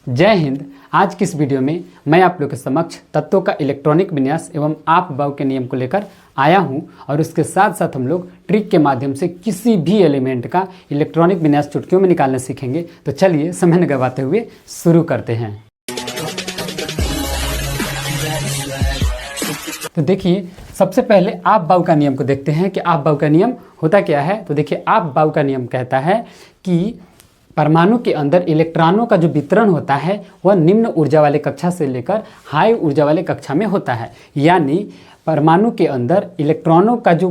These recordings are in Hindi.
जय हिंद। आज की इस वीडियो में मैं आप लोग के समक्ष तत्वों का इलेक्ट्रॉनिक विन्यास एवं आप बाव के नियम को लेकर आया हूं और उसके साथ साथ हम लोग ट्रिक के माध्यम से किसी भी एलिमेंट का इलेक्ट्रॉनिक विन्यास चुटकियों में निकालना सीखेंगे। तो चलिए समय न गवाते हुए शुरू करते हैं। तो देखिए, सबसे पहले आप बाव का नियम को देखते हैं कि आप बाव का नियम होता क्या है। तो देखिए, आप बाव का नियम कहता है कि परमाणु के अंदर इलेक्ट्रॉनों का जो वितरण होता है वह निम्न ऊर्जा वाले कक्षा से लेकर हाई ऊर्जा वाले कक्षा में होता है। यानी परमाणु के अंदर इलेक्ट्रॉनों का जो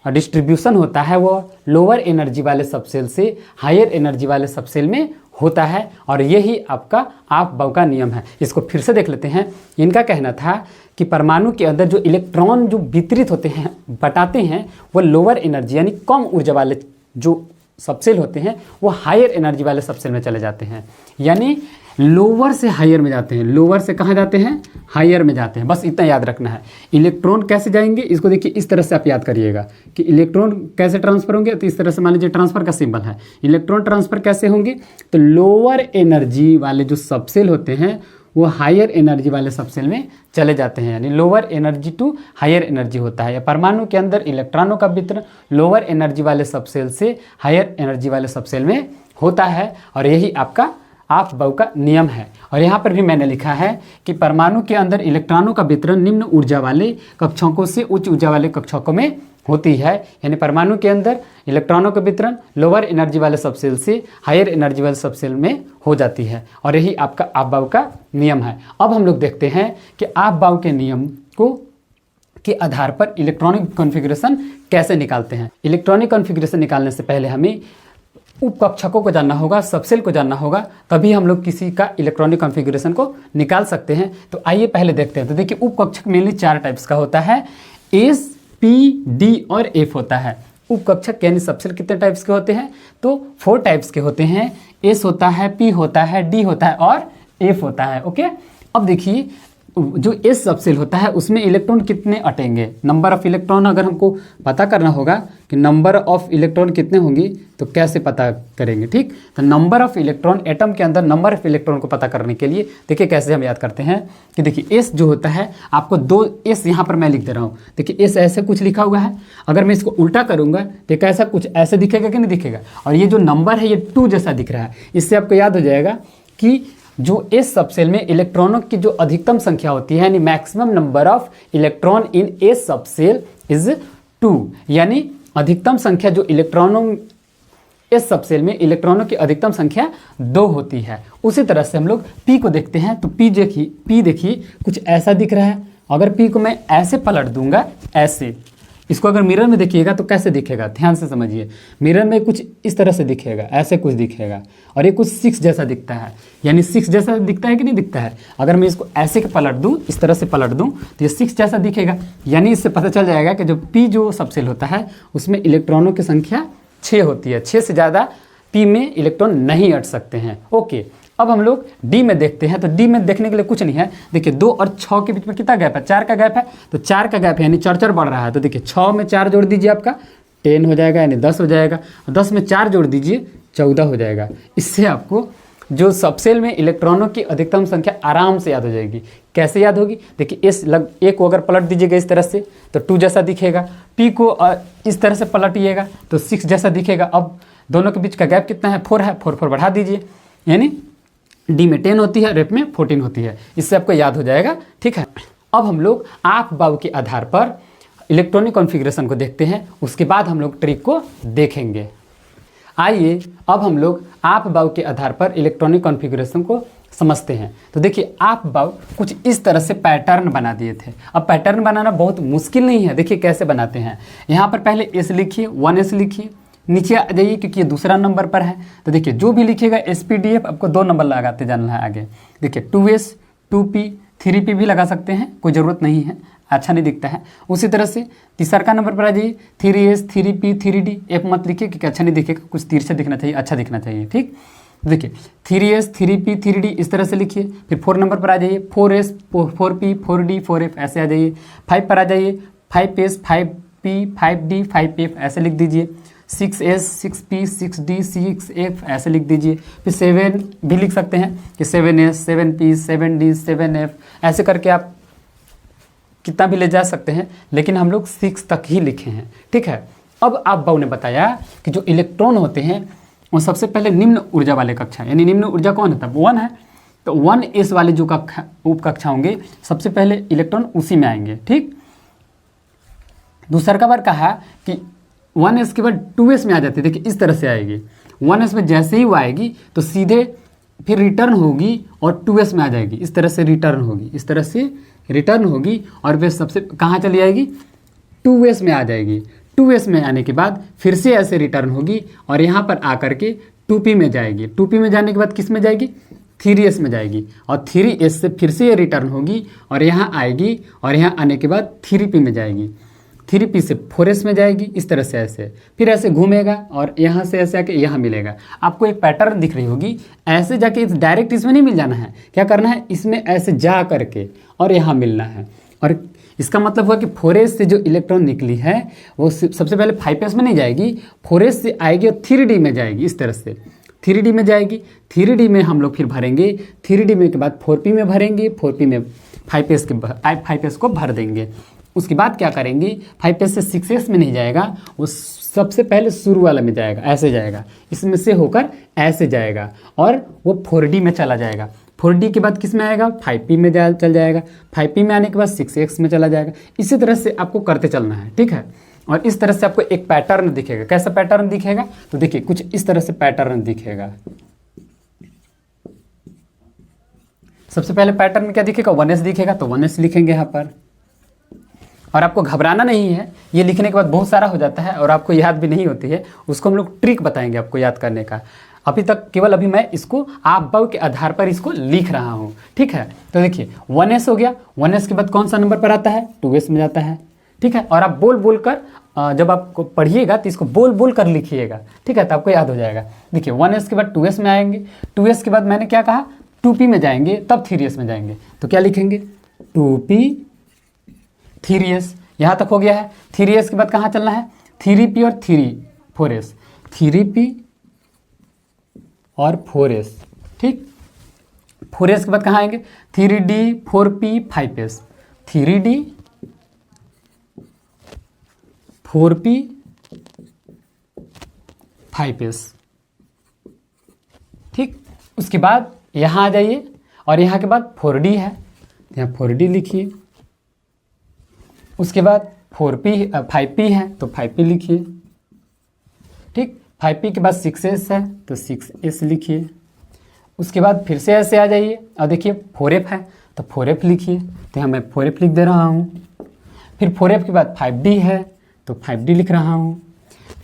डिस्ट्रीब्यूशन होता है वह लोअर एनर्जी वाले सबसेल से हायर एनर्जी वाले सबसेल में होता है और यही आपका आप बाव का नियम है। इसको फिर से देख लेते हैं। इनका कहना था कि परमाणु के अंदर जो इलेक्ट्रॉन जो वितरित होते हैं बटाते हैं वह लोअर एनर्जी यानी कम ऊर्जा वाले जो सबसेल होते हैं वो हायर एनर्जी वाले सबसेल में चले जाते हैं। यानी लोअर से हायर में जाते हैं। लोअर से कहाँ जाते हैं? हायर में जाते हैं। बस इतना याद रखना है। इलेक्ट्रॉन कैसे जाएंगे इसको देखिए, इस तरह से आप याद करिएगा कि इलेक्ट्रॉन कैसे ट्रांसफर होंगे। तो इस तरह से मान लीजिए ट्रांसफर का सिंबल है। इलेक्ट्रॉन ट्रांसफर कैसे होंगे? तो लोअर एनर्जी वाले जो सबसेल होते हैं वो हायर एनर्जी वाले सबसेल में चले जाते हैं। यानी lower energy to higher energy होता है। या परमाणु के अंदर इलेक्ट्रॉनों का वितरण लोअर एनर्जी वाले सबसेल से हायर एनर्जी वाले सबसेल में होता है और यही आपका आप बाव का नियम है। और यहाँ पर भी मैंने लिखा है कि परमाणु के अंदर इलेक्ट्रॉनों का वितरण निम्न ऊर्जा वाले कक्षकों से उच्च ऊर्जा वाले कक्षकों में होती है। यानी परमाणु के अंदर इलेक्ट्रॉनों का वितरण लोअर एनर्जी वाले सबसेल से हायर एनर्जी वाले सबसेल में हो जाती है और यही आपका आप बाव का नियम है। अब हम लोग देखते हैं कि आप बाव के नियम को के आधार पर इलेक्ट्रॉनिक कॉन्फ़िगरेशन कैसे निकालते हैं। इलेक्ट्रॉनिक कॉन्फ़िगरेशन निकालने से पहले हमें उपकक्षकों को जानना होगा, सबसेल को जानना होगा, तभी हम लोग किसी का इलेक्ट्रॉनिक कॉन्फ़िगरेशन को निकाल सकते हैं। तो आइए पहले देखते हैं। तो देखिए, उपकक्षक मेनली 4 टाइप्स का होता है। एस, पी, डी और एफ होता है। उपकक्षक यानी सबसेल कितने टाइप्स के होते हैं? तो 4 टाइप्स के होते हैं। एस होता है, पी होता है, डी होता है और एफ होता है। ओके, अब देखिए, जो एस सबसेल होता है उसमें इलेक्ट्रॉन कितने अटेंगे। नंबर ऑफ इलेक्ट्रॉन अगर हमको पता करना होगा कि नंबर ऑफ इलेक्ट्रॉन कितने होंगे तो कैसे पता करेंगे? ठीक, तो नंबर ऑफ इलेक्ट्रॉन एटम के अंदर नंबर ऑफ इलेक्ट्रॉन को पता करने के लिए देखिए कैसे हम याद करते हैं कि देखिए, एस जो होता है आपको 2 एस यहाँ पर मैं लिख दे रहा हूँ। देखिए, एस ऐसे कुछ लिखा हुआ है। अगर मैं इसको उल्टा करूँगा तो कैसा कुछ ऐसे दिखेगा कि नहीं दिखेगा। और ये जो नंबर है ये 2 जैसा दिख रहा है। इससे आपको याद हो जाएगा कि जो एस सबसेल में इलेक्ट्रॉनों की जो अधिकतम संख्या होती है यानी maximum number of electron in S subshell is 2। यानी अधिकतम संख्या जो इलेक्ट्रॉनों एस सबसेल में इलेक्ट्रॉनों की अधिकतम संख्या 2 होती है। उसी तरह से हम लोग पी को देखते हैं। तो पी देखिए कुछ ऐसा दिख रहा है। अगर पी को मैं ऐसे पलट दूंगा, ऐसे, इसको अगर मिरर में देखिएगा तो कैसे दिखेगा, ध्यान से समझिए। मिरर में कुछ इस तरह से दिखेगा, ऐसे कुछ दिखेगा और ये कुछ 6 जैसा दिखता है। यानी 6 जैसा दिखता है कि नहीं दिखता है। अगर मैं इसको ऐसे पलट दूं, इस तरह से पलट दूं तो ये 6 जैसा दिखेगा। यानी इससे पता चल जाएगा कि जो पी जो सबसेल होता है उसमें इलेक्ट्रॉनों की संख्या 6 होती है। 6 से ज़्यादा पी में इलेक्ट्रॉन नहीं अट सकते हैं। ओके, अब हम लोग डी में देखते हैं। तो डी में देखने के लिए कुछ नहीं है। देखिए, 2 और 6 के बीच में कितना गैप है? 4 का गैप है। तो 4 का गैप है यानी 4 बढ़ रहा है। तो देखिए, 6 में 4 जोड़ दीजिए, आपका 10 हो जाएगा यानी 10 हो जाएगा। 10 में 4 जोड़ दीजिए, 14 हो जाएगा। इससे आपको जो सबसेल में इलेक्ट्रॉनों की अधिकतम संख्या आराम से याद हो जाएगी। कैसे याद होगी? देखिए, ए को अगर पलट दीजिएगा इस तरह से तो 2 जैसा दिखेगा। पी को इस तरह से पलटिएगा तो 6 जैसा दिखेगा। अब दोनों के बीच का गैप कितना है? 4 है। 4 बढ़ा दीजिए, यानी डी में 10 होती है और एफ में 14 होती है। इससे आपको याद हो जाएगा। ठीक है, अब हम लोग आप बाव के आधार पर इलेक्ट्रॉनिक कॉन्फ़िगरेशन को देखते हैं। उसके बाद हम लोग ट्रिक को देखेंगे। आइए अब हम लोग आप बाव के आधार पर इलेक्ट्रॉनिक कॉन्फ़िगरेशन को समझते हैं। तो देखिए, आप बाव कुछ इस तरह से पैटर्न बना दिए थे। अब पैटर्न बनाना बहुत मुश्किल नहीं है। देखिए कैसे बनाते हैं। यहाँ पर पहले एस लिखिए, 1s लिखिए, नीचे आ जाइए क्योंकि ये दूसरा नंबर पर है। तो देखिए, जो भी लिखिएगा SPDF आपको 2 नंबर लगाते जाना है आगे। देखिए, 2s, 2p, 3p भी लगा सकते हैं, कोई ज़रूरत नहीं है, अच्छा नहीं दिखता है। उसी तरह से तीसरा का नंबर पर आ जाइए, 3s, 3p, 3d। f मत लिखिए क्योंकि अच्छा नहीं दिखेगा, कुछ तीर से दिखना चाहिए, अच्छा दिखना चाहिए। ठीक, देखिए 3s, 3p, 3d इस तरह से लिखिए। फिर 4 नंबर पर आ जाइए, 4s, 4p, 4d, 4f ऐसे आ जाइए। 5 पर आ जाइए, 5s, 5p, 5d, 5f ऐसे लिख दीजिए। 6s 6p 6d 6f ऐसे लिख दीजिए। फिर 7 भी लिख सकते हैं कि 7s 7p 7d 7f ऐसे करके आप कितना भी ले जा सकते हैं, लेकिन हम लोग 6 तक ही लिखे हैं, ठीक है। अब आप बाबू ने बताया कि जो इलेक्ट्रॉन होते हैं वो सबसे पहले निम्न ऊर्जा वाले कक्षा, यानी निम्न ऊर्जा कौन होता है, 1 है, तो 1s वाले जो उपकक्षा होंगे सबसे पहले इलेक्ट्रॉन उसी में आएंगे, ठीक। दूसरा का बार कहा कि 1s के बाद 2s में आ जाती है, देखिए इस तरह से आएगी। 1s में जैसे ही वो आएगी तो सीधे फिर रिटर्न होगी और 2s में आ जाएगी, इस तरह से रिटर्न होगी, इस तरह से रिटर्न होगी और वे सबसे कहाँ चली जाएगी, 2s में आ जाएगी। 2s में आने के बाद फिर से ऐसे रिटर्न होगी और यहाँ पर आकर के 2p में जाएगी। 2p में जाने के बाद किस में जाएगी, 3s में जाएगी और 3s से फिर से ये रिटर्न होगी और यहाँ आएगी और यहाँ आने के बाद 3p में जाएगी, 3p से 4s में जाएगी, इस तरह से ऐसे फिर ऐसे घूमेगा और यहाँ से ऐसे आके यहाँ मिलेगा। आपको एक पैटर्न दिख रही होगी, ऐसे जाके डायरेक्ट इसमें नहीं मिल जाना है, क्या करना है, इसमें ऐसे जा करके और यहाँ मिलना है। और इसका मतलब हुआ कि 4s से जो इलेक्ट्रॉन निकली है वो सबसे पहले 5s में नहीं जाएगी, 4s से आएगी और 3d में जाएगी, इस तरह से 3d में जाएगी। 3d में हम लोग फिर भरेंगे, 3d में के बाद 4p में भरेंगे, 4p में 5s को भर देंगे। उसके बाद क्या करेंगे, 5s से 6s में नहीं जाएगा, वो सबसे पहले शुरू वाला में जाएगा, ऐसे जाएगा, इसमें से होकर ऐसे जाएगा और वो 4d में चला जाएगा। 4d के बाद किस में आएगा, 5p में चल जाएगा, 5p में आने के बाद 6s में चला जाएगा। इसी तरह से आपको करते चलना है, ठीक है। और इस तरह से आपको एक पैटर्न दिखेगा। कैसा पैटर्न दिखेगा, तो देखिए कुछ इस तरह से पैटर्न दिखेगा। सबसे पहले पैटर्न में क्या दिखेगा, 1s दिखेगा, तो 1s लिखेंगे यहाँ पर। और आपको घबराना नहीं है, ये लिखने के बाद बहुत सारा हो जाता है और आपको याद भी नहीं होती है, उसको हम लोग ट्रिक बताएंगे आपको याद करने का। अभी तक केवल अभी मैं इसको आप बाव के आधार पर इसको लिख रहा हूँ, ठीक है। तो देखिए 1s हो गया, 1s के बाद कौन सा नंबर पर आता है, 2s में जाता है, ठीक है। और आप बोल बोल कर जब आपको पढ़िएगा तो इसको बोल बोल कर लिखिएगा, ठीक है, तो आपको याद हो जाएगा। देखिए 1s के बाद 2s में आएंगे, 2s के बाद मैंने क्या कहा, 2p में जाएंगे, तब 3s में जाएंगे, तो क्या लिखेंगे, 2p 3s, यहाँ तक हो गया है। 3s के बाद कहाँ चलना है, 3p और 4s, 3p और 4s, ठीक। 4s के बाद कहाँ आएंगे, 3d 4p 5s, 3d 4p 5s, ठीक। उसके बाद यहाँ आ जाइए और यहाँ के बाद 4d है, यहाँ 4d लिखिए। उसके बाद 5p है तो 5p लिखिए, ठीक। 5p के बाद 6s है तो 6s लिखिए। उसके बाद फिर से ऐसे आ जाइए और देखिए 4f है तो 4f लिखिए, तो यहाँ मैं 4f लिख दे रहा हूँ। फिर 4f के बाद 5d है तो 5d लिख रहा हूँ।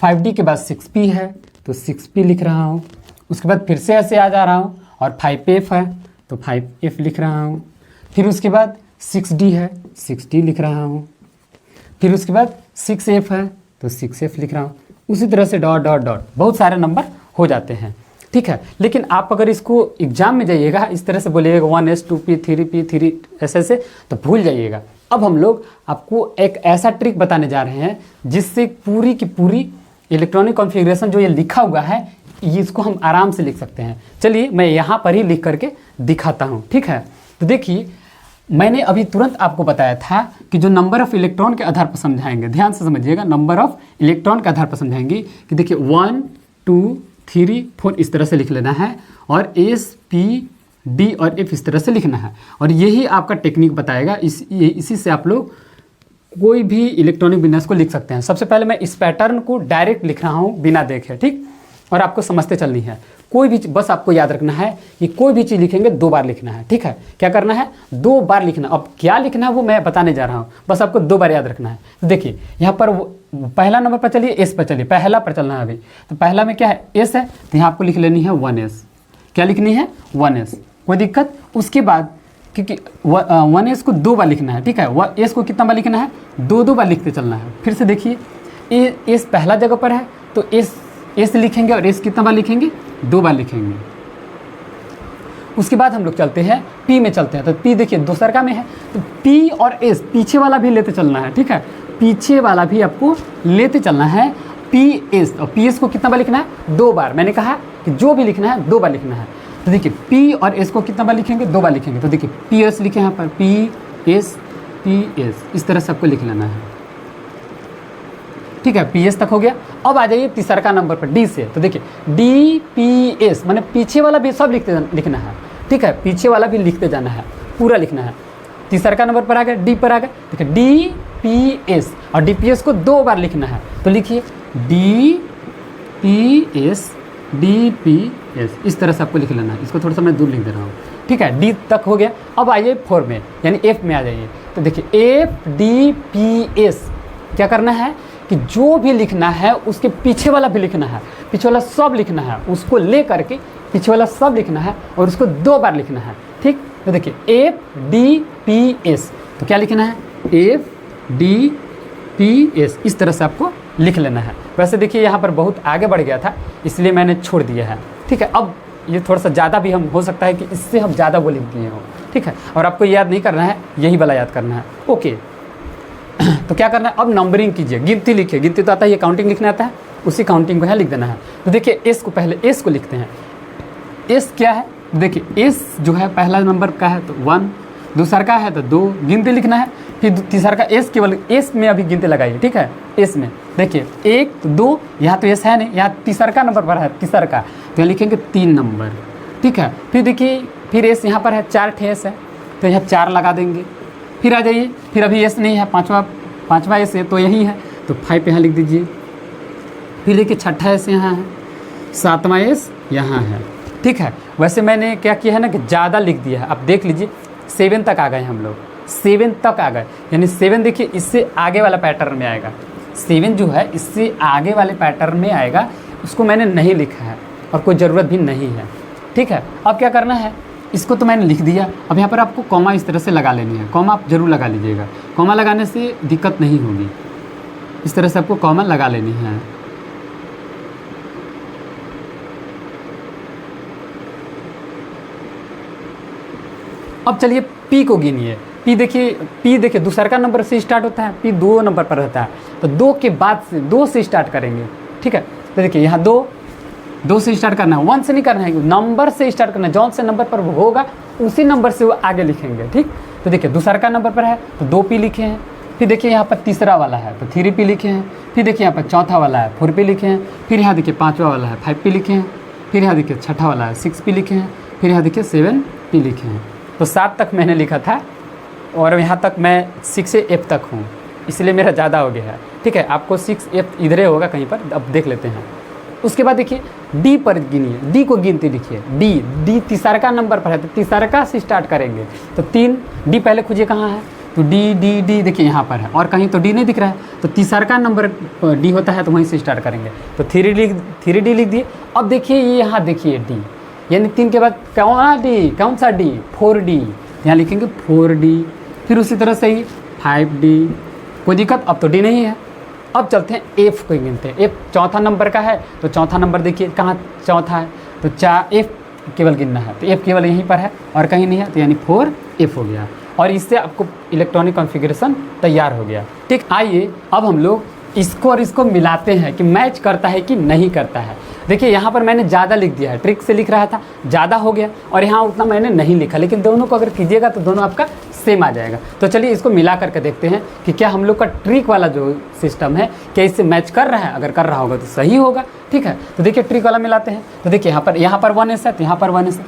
5d के बाद 6p है तो 6p लिख रहा हूँ। उसके बाद फिर से ऐसे आ जा रहा हूँ और 5f है तो 5f लिख रहा हूँ। फिर उसके बाद 6d है, 6d लिख रहा हूँ। फिर उसके बाद 6f है तो 6f लिख रहा हूँ। उसी तरह से डॉट डॉट डॉट बहुत सारे नंबर हो जाते हैं, ठीक है। लेकिन आप अगर इसको एग्जाम में जाइएगा इस तरह से बोलिएगा 1s 2p 3p 3 ऐसे तो भूल जाइएगा। अब हम लोग आपको एक ऐसा ट्रिक बताने जा रहे हैं जिससे पूरी की पूरी इलेक्ट्रॉनिक कॉन्फ़िगरेशन जो ये लिखा हुआ है इसको हम आराम से लिख सकते हैं। चलिए मैं यहाँ पर ही लिख करके दिखाता हूँ, ठीक है। तो देखिए मैंने अभी तुरंत आपको बताया था कि जो नंबर ऑफ इलेक्ट्रॉन के आधार पर समझाएंगे, ध्यान से समझिएगा, नंबर ऑफ इलेक्ट्रॉन के आधार पर समझाएंगे कि देखिए 1 2 3 4 इस तरह से लिख लेना है और S P D और F इस तरह से लिखना है। और यही आपका टेक्निक बताएगा, इसी से आप लोग कोई भी इलेक्ट्रॉनिक विन्यास को लिख सकते हैं। सबसे पहले मैं इस पैटर्न को डायरेक्ट लिख रहा हूँ बिना देखे, ठीक, और आपको समझते चलनी है। कोई भी बस आपको याद रखना है कि कोई भी चीज़ लिखेंगे 2 बार लिखना है, ठीक है। क्या करना है, 2 बार लिखना। अब क्या लिखना है वो मैं बताने जा रहा हूँ, बस आपको 2 बार याद रखना है। तो देखिए यहाँ पर पहला नंबर पर चलिए, एस पर चलिए, पहला पर चलना है अभी। तो पहला में क्या है, एस है, तो यहाँ आपको लिख लेनी है 1s। क्या लिखनी है, 1s, कोई दिक्कत। उसके बाद क्योंकि 1s को 2 बार लिखना है, ठीक है। एस को कितना बार लिखना है, 2 बार लिखते चलना है। फिर से देखिए एस पहला जगह पर है तो एस लिखेंगे और एस कितना बार लिखेंगे, 2 बार लिखेंगे। उसके बाद हम लोग चलते हैं पी में चलते हैं। तो पी देखिए दूसरा में है तो पी और एस पीछे वाला भी लेते चलना है, ठीक है। पीछे वाला भी आपको लेते चलना है पी एस, और पी एस को कितना बार लिखना है? 2 बार। मैंने कहा कि जो भी लिखना है 2 बार लिखना है। तो देखिए पी और एस को कितना बार लिखेंगे? 2 बार लिखेंगे। तो देखिए पी एस लिखे यहाँ पर, पी एस, इस तरह सबको लिख लेना है। ठीक है, पी एस तक हो गया। अब आ जाइए तीसरा नंबर पर, डी से। तो देखिए डी पी एस, मैंने पीछे वाला भी सब लिखना है। ठीक है, पीछे वाला भी लिखते जाना है, पूरा लिखना है। तीसरा नंबर पर आ गया, डी पर आ गया। देखिए डी पी एस, और डी पी एस को 2 बार लिखना है। तो लिखिए D P S, D P S, इस तरह से आपको लिख लेना है। इसको थोड़ा सा मैं दूर लिख दे रहा हूँ। ठीक है, डी तक हो गया। अब आइए 4 में, यानी एफ में आ जाइए। तो देखिए एफ डी पी एस, क्या करना है कि जो भी लिखना है उसके पीछे वाला भी लिखना है, पीछे वाला सब लिखना है, उसको ले करके पीछे वाला सब लिखना है और उसको 2 बार लिखना है। ठीक, तो देखिए एफ डी पी एस, तो क्या लिखना है? एफ डी पी एस, इस तरह से आपको लिख लेना है। वैसे देखिए यहाँ पर बहुत आगे बढ़ गया था, इसलिए मैंने छोड़ दिया है। ठीक है, अब ये थोड़ा सा ज़्यादा भी हम हो सकता है कि इससे हम ज़्यादा वो लिख दिए हो। ठीक है, और आपको याद नहीं करना है, यही वाला याद करना है। ओके, तो क्या करना है? अब नंबरिंग कीजिए, गिनती लिखिए। गिनती तो आता है, ये काउंटिंग लिखना आता है, उसी काउंटिंग को यहाँ लिख देना है। तो देखिए एस को, पहले एस को लिखते हैं। एस क्या है? देखिए एस जो है पहला नंबर का है तो 1, दूसरा का है तो 2, गिनती लिखना है। फिर तीसरा का एस, केवल एस में अभी गिनती लगाइए। ठीक है, एस में देखिए 1 तो 2, यहाँ तो एस है नहीं, यहाँ तीसरा का नंबर पर है, तीसरा का, तो यहाँ लिखेंगे 3 नंबर। ठीक है, फिर देखिए फिर एस यहाँ पर है, 4 ठे एस है, तो यहाँ 4 लगा देंगे। फिर आ जाइए, फिर अभी एस नहीं है, पाँचवा एस है तो यही है, तो 5 यहाँ लिख दीजिए। फिर देखिए 6ठा एस यहाँ है, 7वां एस यहाँ है। ठीक है, वैसे मैंने क्या किया है ना कि ज़्यादा लिख दिया है। अब देख लीजिए 7 तक आ गए हम लोग, 7 तक आ गए, यानी 7 देखिए इससे आगे वाला पैटर्न में आएगा। 7 जो है इससे आगे वाले पैटर्न में आएगा, उसको मैंने नहीं लिखा है और कोई ज़रूरत भी नहीं है। ठीक है, अब क्या करना है? इसको तो मैंने लिख दिया। अब यहाँ पर आपको कॉमा इस तरह से लगा लेनी है। कॉमा आप जरूर लगा लीजिएगा, कॉमा लगाने से दिक्कत नहीं होगी। इस तरह से आपको कॉमा लगा लेनी है। अब चलिए पी को गिनिए। पी देखिए दूसरा का नंबर से स्टार्ट होता है, पी 2 नंबर पर रहता है, तो 2 के बाद से 2 से स्टार्ट करेंगे। ठीक है, तो देखिए यहाँ 2 से स्टार्ट करना है, 1 से नहीं करना है, नंबर से स्टार्ट करना है। जौन से नंबर पर वो होगा उसी नंबर से वो आगे लिखेंगे। ठीक, तो देखिए दूसरा का नंबर पर है तो 2 पी लिखे हैं। फिर देखिए यहाँ पर तीसरा वाला है तो 3 पी लिखे हैं। फिर देखिए यहाँ पर चौथा वाला है 4 पी लिखे हैं। फिर यहाँ देखिए 5वां वाला है 5 पी लिखे हैं। फिर यहाँ देखिए 6ठा वाला है 6 पी लिखे हैं। फिर यहाँ देखिए 7 पी लिखे हैं। तो 7 तक मैंने लिखा था और यहाँ तक मैं 6F तक हूँ, इसलिए मेरा ज़्यादा हो गया है। ठीक है, आपको 6F इधरे होगा कहीं पर, अब देख लेते हैं। उसके बाद देखिए डी पर गिनिए, डी को गिनती लिखिए। डी तीसरा का नंबर पर है तो तीसरा का से स्टार्ट करेंगे। तो 3 डी पहले खोजिए कहाँ है, तो डी देखिए यहाँ पर है और कहीं तो डी नहीं दिख रहा है, तो तीसरा का नंबर डी होता है तो वहीं से स्टार्ट करेंगे। तो 3D लिख दिए। अब देखिए ये यहाँ देखिए डी, यानी 3 के बाद कौन सा डी? 4D, यहाँ लिखेंगे 4D। फिर उसी तरह से ही 5D, कोई दिक्कत? अब तो डी नहीं है। अब चलते हैं एफ को गिनते हैं। एफ चौथा नंबर का है तो चौथा नंबर देखिए कहाँ चौथा है, तो एफ केवल गिनना है, तो एफ केवल यहीं पर है और कहीं नहीं है, तो यानी 4F हो गया। और इससे आपको इलेक्ट्रॉनिक कॉन्फ़िगरेशन तैयार हो गया। ठीक, आइए अब हम लोग इसको और इसको मिलाते हैं कि मैच करता है कि नहीं करता है। देखिए यहाँ पर मैंने ज़्यादा लिख दिया है, ट्रिक से लिख रहा था ज़्यादा हो गया, और यहाँ उतना मैंने नहीं लिखा, लेकिन दोनों को अगर कीजिएगा तो दोनों आपका सेम आ जाएगा। तो चलिए इसको मिला करके देखते हैं कि क्या हम लोग का ट्रिक वाला जो सिस्टम है क्या इससे मैच कर रहा है। अगर कर रहा होगा तो सही होगा। ठीक है, तो देखिए ट्रिक वाला मिलाते हैं। तो देखिए यहाँ पर 1S है तो यहाँ पर 1S है,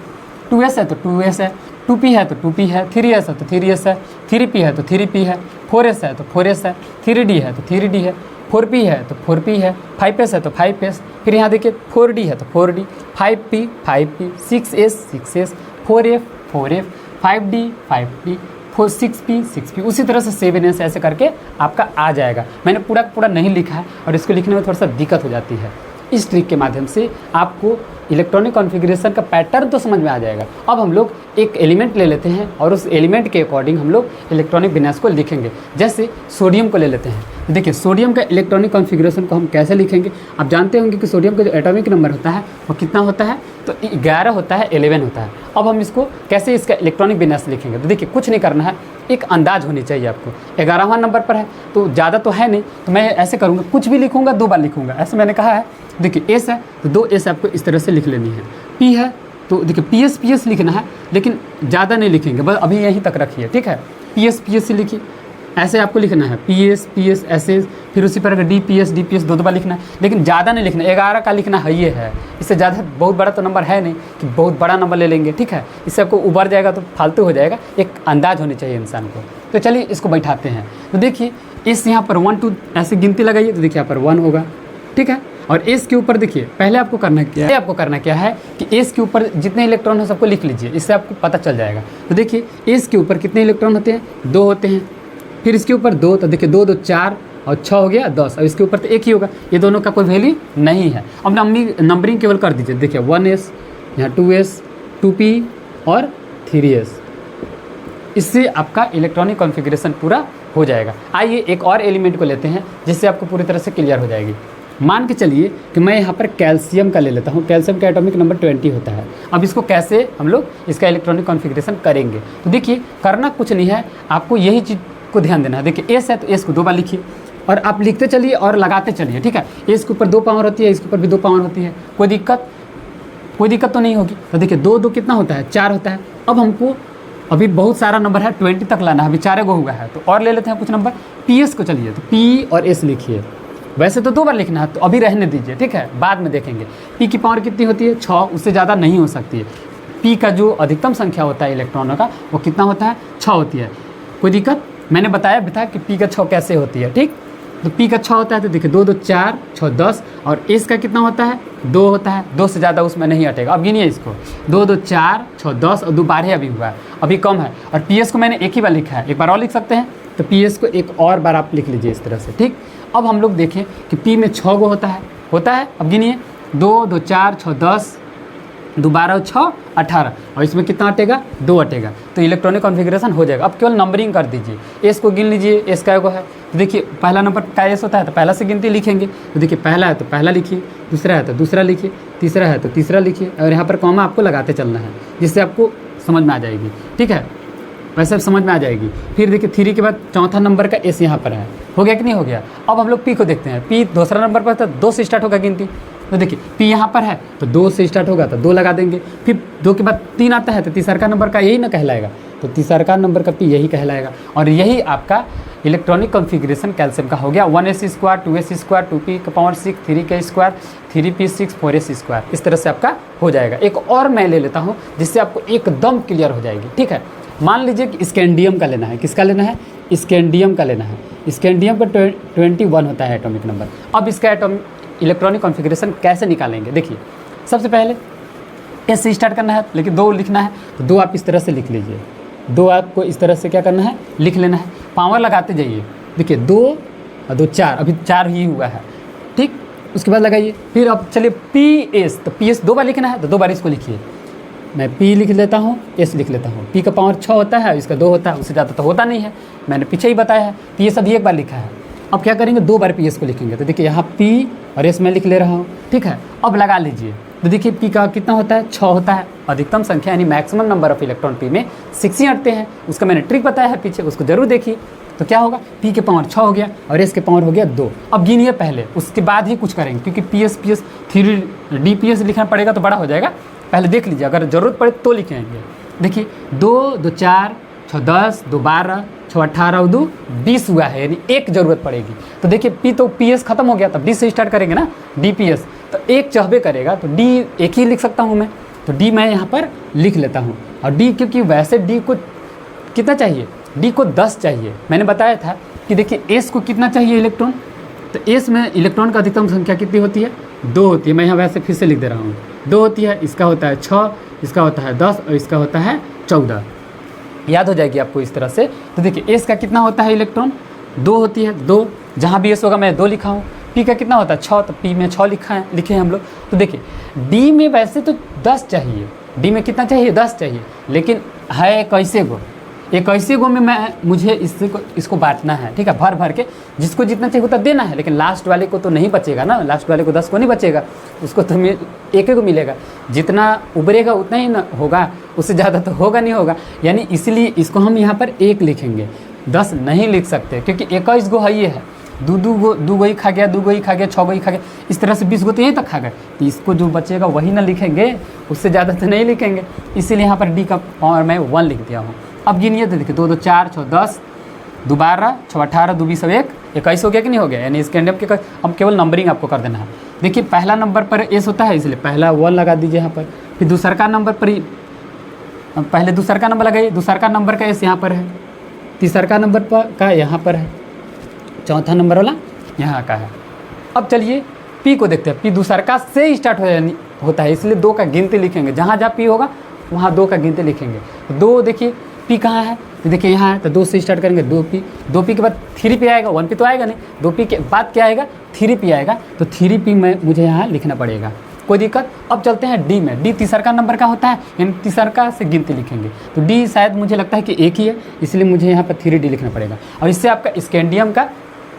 2S है तो 2S है, 2P है तो 2P है, 3S है तो 3S है, 3P है तो 3P है, 4S है तो 4S है, 3D है तो 3D है, 4P है तो 4P है, 5S है तो 5S, फिर यहाँ देखिए 4D है तो 4D, 5P 5P, 6S 4F 4F, 5D 5D, 6P 6P, उसी तरह से 7S ऐसे करके आपका आ जाएगा। मैंने पूरा नहीं लिखा है और इसको लिखने में थोड़ा सा दिक्कत हो जाती है। इस ट्रिक के माध्यम से आपको इलेक्ट्रॉनिक कॉन्फ़िगरेशन का पैटर्न तो समझ में आ जाएगा। अब हम लोग एक एलिमेंट ले लेते हैं और उस एलिमेंट के अकॉर्डिंग हम लोग इलेक्ट्रॉनिक विन्यास को लिखेंगे। जैसे सोडियम को ले लेते हैं। देखिए सोडियम का इलेक्ट्रॉनिक कॉन्फ़िगरेशन को हम कैसे लिखेंगे, आप जानते होंगे कि सोडियम का जो एटॉमिक नंबर होता है वो कितना होता है, तो 11 होता है, 11 होता है। अब हम इसको कैसे इसका इलेक्ट्रॉनिक विन्यास लिखेंगे, तो देखिए कुछ नहीं करना है, एक अंदाज होनी चाहिए आपको। 11वां नंबर पर है तो ज़्यादा तो है नहीं, तो मैं ऐसे करूँगा, कुछ भी लिखूँगा 2 बार लिखूँगा, ऐसे मैंने कहा है। देखिए एस है तो 2 एस आपको इस तरह से लिख लेनी है। पी है तो देखिए पी एस लिखना है, लेकिन ज़्यादा नहीं लिखेंगे, बस अभी यहीं तक रखिए, ठीक है। पी एस से लिखिए, ऐसे आपको लिखना है, पी एस ऐसे, फिर उसी पर डी पी एस 2 बार लिखना है, लेकिन ज़्यादा नहीं लिखना, 11 का लिखना है, ये है। इससे ज़्यादा बहुत बड़ा तो नंबर है नहीं कि बहुत बड़ा नंबर ले लेंगे, ठीक है। इससे आपको उबर जाएगा तो फालतू हो जाएगा, एक अंदाज होनी चाहिए इंसान को। तो चलिए इसको बैठाते हैं। तो देखिए इस यहाँ पर 1 2 ऐसे गिनती लगाइए, तो देखिए यहाँ पर 1 होगा, ठीक है। और एस के ऊपर देखिए पहले आपको करना क्या है कि एस के ऊपर जितने इलेक्ट्रॉन हो सबको लिख लीजिए, इससे आपको पता चल जाएगा। तो देखिए एस के ऊपर कितने इलेक्ट्रॉन होते हैं, 2 होते हैं। फिर इसके ऊपर 2, तो देखिए 2 2 4 और 6 हो गया 10, और इसके ऊपर तो 1 ही होगा, ये दोनों का कोई वैल्यू नहीं है। अब नंबरिंग केवल कर दीजिए, देखिए 1s, यहाँ 2s, 2p और 3s। इससे आपका इलेक्ट्रॉनिक कॉन्फ़िगरेशन पूरा हो जाएगा। आइए एक और एलिमेंट को लेते हैं जिससे आपको पूरी तरह से क्लियर हो जाएगी। मान के चलिए कि मैं यहाँ पर कैल्शियम का ले लेता हूँ। कैल्शियम का एटॉमिक नंबर 20 होता है। अब इसको कैसे हम लोग इसका इलेक्ट्रॉनिक कॉन्फ़िगरेशन करेंगे, तो देखिए करना कुछ नहीं है, आपको यही चीज़ को ध्यान देना है। देखिए एस है तो एस को 2 बार लिखिए और आप लिखते चलिए और लगाते चलिए, ठीक है। एस के ऊपर 2 पावर होती है, इसके ऊपर भी 2 पावर होती है, कोई दिक्कत तो नहीं होगी। तो देखिए 2 2 कितना होता है, 4 होता है। अब हमको अभी बहुत सारा नंबर है, 20 तक लाना है, अभी 4 गो हुआ है, तो और ले लेते हैं कुछ नंबर। पी एस को चलिए, तो पी और एस लिखिए। वैसे तो 2 बार लिखना है, तो अभी रहने दीजिए, ठीक है, बाद में देखेंगे। पी की पावर कितनी होती है, 6, उससे ज़्यादा नहीं हो सकती है। पी का जो अधिकतम संख्या होता है इलेक्ट्रॉनों का वो कितना होता है, 6 होती है। कोई दिक्कत, मैंने बताया भी था कि पी का 6 कैसे होती है, ठीक। तो पी का 6 होता है, तो देखिए 2 2 4 6 10, और एस का कितना होता है, 2 होता है, 2 से ज़्यादा उसमें नहीं हटेगा। अब गिनिए इसको, 2 2 4 6 10 और 2 12 अभी हुआ है, अभी कम है। और पी एस को मैंने एक ही बार लिखा है, एक बार और लिख सकते हैं, तो पी एस को एक और बार आप लिख लीजिए इस तरह से, ठीक। अब हम लोग देखें कि पी में 6 गो होता है। अब गिनिए, 2 2 4 6 10, 2 12 6 18, और इसमें कितना अटेगा, 2 अटेगा, तो इलेक्ट्रॉनिक कॉन्फ़िगरेशन हो जाएगा। अब केवल नंबरिंग कर दीजिए, एस को गिन लीजिए, एस का एगो है। तो देखिए पहला नंबर का एस होता है तो पहला से गिनती लिखेंगे, तो देखिए पहला है तो पहला लिखिए, दूसरा है तो दूसरा लिखिए, तीसरा है तो तीसरा लिखिए, और यहाँ पर कॉमा आपको लगाते चलना है, जिससे आपको समझ में आ जाएगी, ठीक है। वैसे अब समझ में आ जाएगी। फिर देखिए 3 के बाद चौथा नंबर का एस यहाँ पर है, हो गया कि नहीं हो गया। अब हम लोग पी को देखते हैं, पी दूसरा नंबर पर था, 2 से स्टार्ट होगा गिनती। तो देखिए पी यहाँ पर है तो 2 से स्टार्ट होगा तो 2 लगा देंगे। फिर 2 के बाद 3 आता है तो तीसरा नंबर का यही ना कहलाएगा, तो तीसरा नंबर का पी यही कहलाएगा। और यही आपका इलेक्ट्रॉनिक कॉन्फ़िगरेशन कैल्शियम का हो गया, 1s², 2s², 2p का पावर 6, 3 का स्क्वायर, 3p6, 4s²। इस तरह से आपका हो जाएगा। एक और मैं ले लेता हूँ जिससे आपको एकदम क्लियर हो जाएगी, ठीक है। मान लीजिए कि स्कैंडियम का लेना है, किसका लेना है, स्कैंडियम का लेना है। स्कैंडियम का 21 होता है एटॉमिक नंबर। अब इसका इलेक्ट्रॉनिक कॉन्फ़िगरेशन कैसे निकालेंगे, देखिए सबसे पहले एस से स्टार्ट करना है, लेकिन 2 लिखना है, तो 2 आप इस तरह से लिख लीजिए। 2 आपको इस तरह से क्या करना है, लिख लेना है, पावर लगाते जाइए। देखिए 2 और 2 4, अभी 4 ही हुआ है, ठीक। उसके बाद लगाइए। फिर अब चलिए पी एस, तो पी एस 2 बार लिखना है, तो 2 बार इसको लिखिए। मैं पी लिख लेता हूँ, एस लिख लेता हूँ। पी का पावर 6 होता है, इसका 2 होता है, उससे ज़्यादा तो होता नहीं है, मैंने पीछे ही बताया है। पी एस अभी एक बार लिखा है। अब क्या करेंगे, 2 बार पी एस को लिखेंगे, तो देखिए यहाँ पी और एस मैं लिख ले रहा हूँ, ठीक है। अब लगा लीजिए, तो देखिए पी का कितना होता है, 6 होता है। अधिकतम संख्या यानी maximum number of electron P में 6 ही अटते हैं। उसका मैंने ट्रिक बताया है पीछे, उसको जरूर देखिए। तो क्या होगा, पी के पावर 6 हो गया और एस के पावर हो गया 2। अब गिनिए पहले, उसके बाद ही कुछ करेंगे, क्योंकि P S 3 D P S लिखना पड़ेगा तो बड़ा हो जाएगा। पहले देख लीजिए, अगर ज़रूरत पड़े तो लिखेंगे। देखिए 2 2 4 6 10, 2 12 6 18 और 2 20 हुआ है, यानी 1 ज़रूरत पड़ेगी। तो देखिए पी तो पी एस खत्म हो गया, तब डी से स्टार्ट करेंगे ना, डी पी एस, तो 1 चाहबे करेगा, तो डी 1 ही लिख सकता हूँ मैं, तो डी मैं यहाँ पर लिख लेता हूँ। और डी, क्योंकि वैसे डी को कितना चाहिए, डी को 10 चाहिए। मैंने बताया था कि देखिए एस को कितना चाहिए इलेक्ट्रॉन, तो एस में इलेक्ट्रॉन का अधिकतम संख्या कितनी होती है, 2 होती है। मैं यहाँ वैसे फिर से लिख दे रहा हूँ, 2 होती है। इसका होता है 6, इसका होता है 10 और इसका होता है 14। याद हो जाएगी आपको इस तरह से। तो देखिए एस का कितना होता है इलेक्ट्रॉन, 2 होती है, 2, जहाँ भी एस होगा मैं 2 लिखा हूँ। पी का कितना होता है 6, तो पी में 6 लिखे हैं हम लोग। तो देखिए डी में वैसे तो 10 चाहिए, डी में कितना चाहिए, 10 चाहिए, लेकिन है 21 गो। 21 गो में मुझे इसको बांटना है, ठीक है, भर भर के, जिसको जितना चाहिए उतना देना है, लेकिन लास्ट वाले को तो नहीं बचेगा ना, लास्ट वाले को 10 को नहीं बचेगा, उसको तो एक को मिलेगा, जितना उभरेगा उतना ही ना होगा, उससे ज़्यादा तो होगा नहीं होगा। यानी इसलिए इसको हम यहाँ पर 1 लिखेंगे, 10 नहीं लिख सकते, क्योंकि 21 गो है, ये है, दो गो ही खा गया, 2 गो ही खा गया, 6 गो ही खा गया, इस तरह से 20 गो तो यहीं तक खा गए, तो इसको जो बचेगा वही ना लिखेंगे, उससे ज़्यादा तो नहीं लिखेंगे। इसीलिए यहाँ पर डी का पावर मैं 1 लिख दिया हूँ। अब गिनिए तो देखिए, 2 2 4 6 10, 2 12 6 18, 2 20 1, 21 हो गया कि नहीं हो गया। यानी इसके अंदर के अब केवल नंबरिंग आपको कर देना है। देखिए पहला नंबर पर एस होता है, इसलिए पहला 1 लगा दीजिए यहाँ पर, फिर दूसरा का नंबर पर पहले दूसरा का नंबर लगाइए, दूसरा का नंबर का एस यहाँ पर है, तीसरा का नंबर पर का यहाँ पर है, चौथा नंबर वाला यहाँ का है। अब चलिए पी को देखते हैं। पी दूसरा का से स्टार्ट होता है, इसलिए 2 का गिनती लिखेंगे, जहाँ जहाँ पी होगा वहाँ 2 का गिनती लिखेंगे। 2 देखिए पी कहाँ है, तो देखिए यहाँ है, तो 2 से स्टार्ट करेंगे, 2 पी के बाद 3 पी आएगा, 1 पी तो आएगा नहीं, 2 पी के बाद क्या आएगा, 3 पी आएगा, तो 3 पी में मुझे यहाँ लिखना पड़ेगा, कोई दिक्कत। अब चलते हैं डी में। डी तीसरा का नंबर का होता है, यानी तीसरा का से गिनती लिखेंगे, तो डी शायद मुझे लगता है कि 1 ही है, इसलिए मुझे यहाँ पर 3D लिखना पड़ेगा, और इससे आपका स्कैंडियम का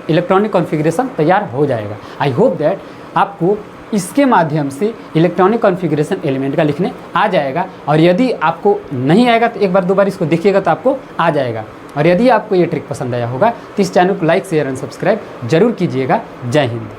इलेक्ट्रॉनिक कॉन्फ़िगरेशन तैयार हो जाएगा। आई होप दैट आपको इसके माध्यम से इलेक्ट्रॉनिक कॉन्फ़िगरेशन एलिमेंट का लिखने आ जाएगा, और यदि आपको नहीं आएगा तो एक बार 2 बार इसको देखिएगा तो आपको आ जाएगा। और यदि आपको ये ट्रिक पसंद आया होगा तो इस चैनल को लाइक शेयर एंड सब्सक्राइब जरूर कीजिएगा। जय हिंद।